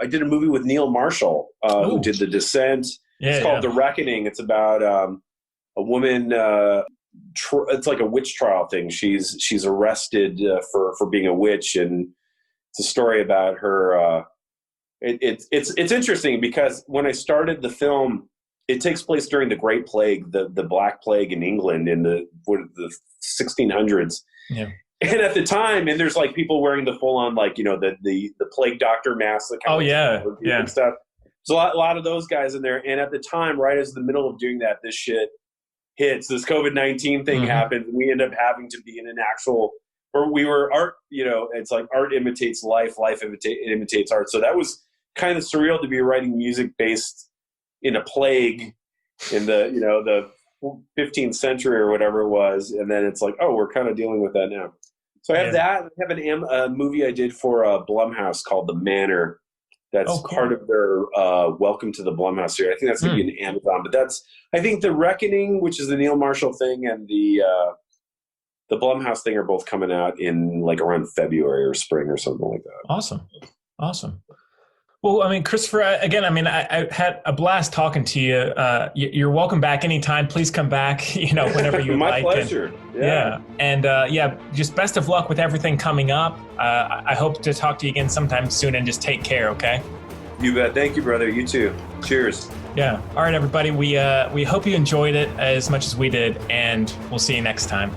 I did a movie with Neil Marshall, who did The Descent. It's called The Reckoning. It's about a woman. It's like a witch trial thing. She's arrested for being a witch, and it's a story about her. It's interesting because when I started the film, it takes place during the Great Plague, the Black Plague in England in the 1600s. Yeah. And at the time, and there's like people wearing the full on, like, the plague doctor mask. And stuff. There's a lot of those guys in there. And at the time, right as the middle of doing that, this shit hits. This COVID-19 thing happens. And we end up having to be in an actual, or we were art, it's like art imitates life imitates art. So that was kind of surreal to be writing music based in a plague in the 15th century or whatever it was. And then it's like, oh, we're kind of dealing with that now. So I have that. I have a movie I did for Blumhouse called The Manor. That's part of their Welcome to the Blumhouse series. I think that's going to be an Amazon. But that's, I think, The Reckoning, which is the Neil Marshall thing, and the Blumhouse thing are both coming out in like around February or spring or something like that. Awesome. Well, I mean, Christopher, again, I had a blast talking to you. You're welcome back anytime. Please come back, whenever you My like. My pleasure. And just best of luck with everything coming up. I hope to talk to you again sometime soon, and just take care, okay? You bet. Thank you, brother. You too. Cheers. Yeah. All right, everybody. We hope you enjoyed it as much as we did, and we'll see you next time.